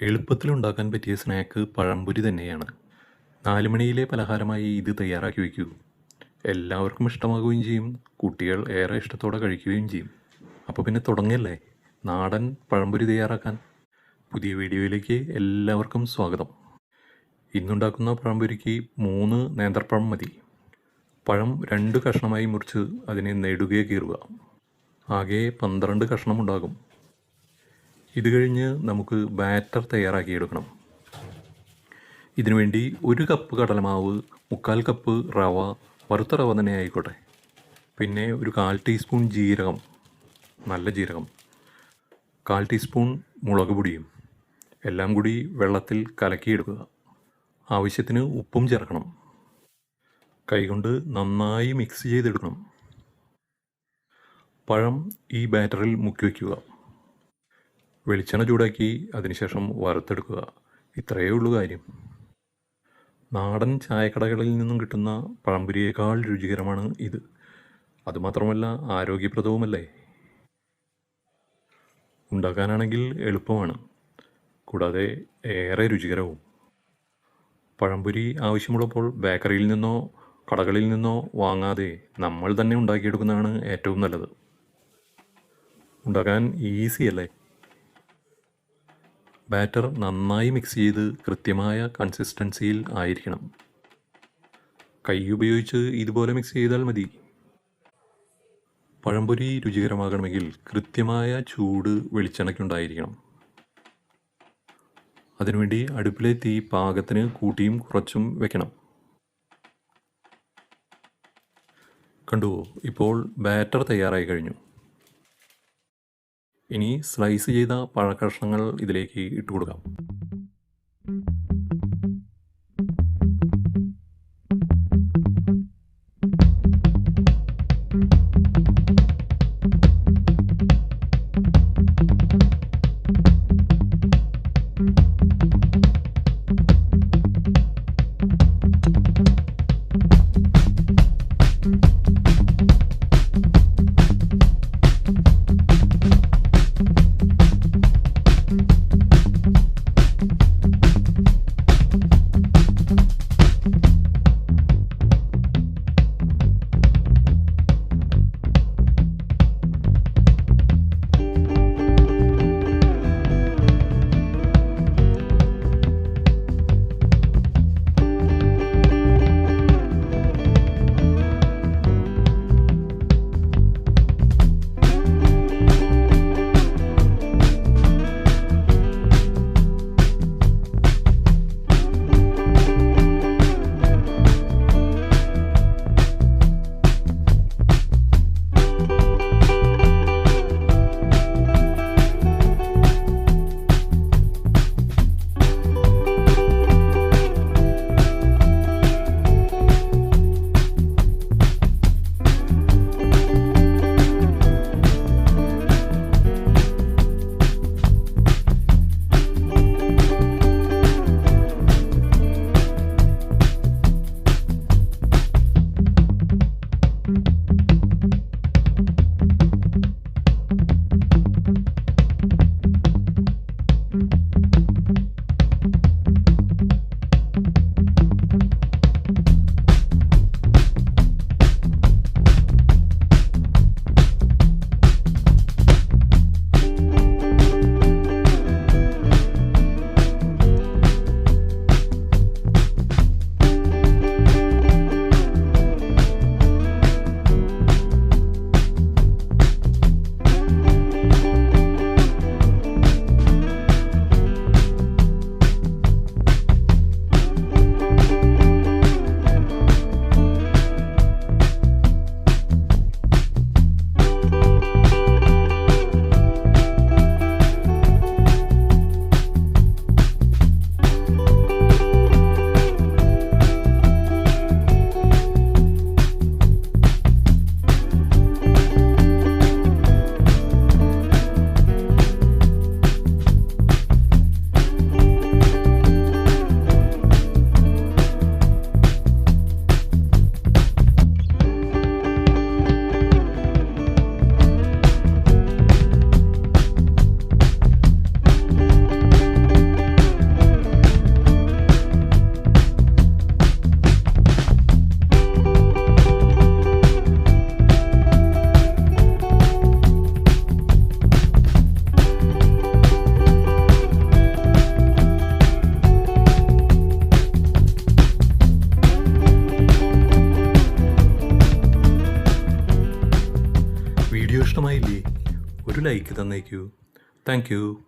എളുപ്പത്തിലുണ്ടാക്കാൻ പറ്റിയ സ്നാക്ക് പഴംപൊരി തന്നെയാണ്. 4 മണിയിലെ പലഹാരമായി ഇത് തയ്യാറാക്കി വയ്ക്കൂ. എല്ലാവർക്കും ഇഷ്ടമാകുകയും ചെയ്യും. കുട്ടികൾ ഏറെ ഇഷ്ടത്തോടെ കഴിക്കുകയും ചെയ്യും. അപ്പോൾ പിന്നെ തുടങ്ങല്ലേ നാടൻ പഴംപൊരി തയ്യാറാക്കാൻ. പുതിയ വീഡിയോയിലേക്ക് എല്ലാവർക്കും സ്വാഗതം. ഇന്നുണ്ടാക്കുന്ന പഴംപൊരിക്ക് 3 നേന്ത്രപ്പഴം മതി. പഴം 2 കഷ്ണമായി മുറിച്ച് അതിനെ നെടുകെ കീറുക. ആകെ 12 കഷ്ണമുണ്ടാകും. ഇത് കഴിഞ്ഞ് നമുക്ക് ബാറ്റർ തയ്യാറാക്കിയെടുക്കണം. ഇതിനുവേണ്ടി 1 കപ്പ് കടലമാവ്, 1/4 കപ്പ് റവ, വറുത്ത റവ തന്നെ ആയിക്കോട്ടെ. പിന്നെ ഒരു 1/4 ടീസ്പൂൺ ജീരകം, നല്ല ജീരകം, 1/4 ടീസ്പൂൺ മുളക് പൊടിയും എല്ലാം കൂടി വെള്ളത്തിൽ കലക്കിയെടുക്കുക. ആവശ്യത്തിന് ഉപ്പും ചേർക്കണം. കൈകൊണ്ട് നന്നായി മിക്സ് ചെയ്തെടുക്കണം. പഴം ഈ ബാറ്ററിൽ മുക്കി വയ്ക്കുക. വെളിച്ചെണ്ണ ചൂടാക്കി അതിനുശേഷം വറുത്തെടുക്കുക. ഇത്രയേ ഉള്ളൂ കാര്യം. നാടൻ ചായക്കടകളിൽ നിന്നും കിട്ടുന്ന പഴംപൊരിയേക്കാൾ രുചികരമാണ് ഇത്. അതുമാത്രമല്ല ആരോഗ്യപ്രദവുമല്ലേ. ഉണ്ടാക്കാനാണെങ്കിൽ എളുപ്പമാണ്, കൂടാതെ ഏറെ രുചികരവും. പഴംപൊരി ആവശ്യമുള്ളപ്പോൾ ബേക്കറിയിൽ നിന്നോ കടകളിൽ നിന്നോ വാങ്ങാതെ നമ്മൾ തന്നെ ഉണ്ടാക്കിയെടുക്കുന്നതാണ് ഏറ്റവും നല്ലത്. ഉണ്ടാക്കാൻ ഈസിയല്ലേ. ബാറ്റർ നന്നായി മിക്സ് ചെയ്ത് കൃത്യമായ കൺസിസ്റ്റൻസിയിൽ ആയിരിക്കണം. കൈ ഉപയോഗിച്ച് ഇതുപോലെ മിക്സ് ചെയ്താൽ മതി. പഴംപൊരി രുചികരമാകണമെങ്കിൽ കൃത്യമായ ചൂട് വെളിച്ചെണ്ണയ്ക്കുണ്ടായിരിക്കണം. അതിനുവേണ്ടി അടുപ്പിലെ തീ പാകത്തിന് കൂട്ടിയും കുറച്ചും വെക്കണം. കണ്ടുവോ, ഇപ്പോൾ ബാറ്റർ തയ്യാറായി കഴിഞ്ഞു. ഇനി സ്ലൈസ് ചെയ്ത പഴക്കഷ്ണങ്ങൾ ഇതിലേക്ക് ഇട്ട് കൊടുക്കാം. ഇഷ്ടമായില്ലേ? ഒരു ലൈക്ക് തന്നേക്കൂ. Thank you.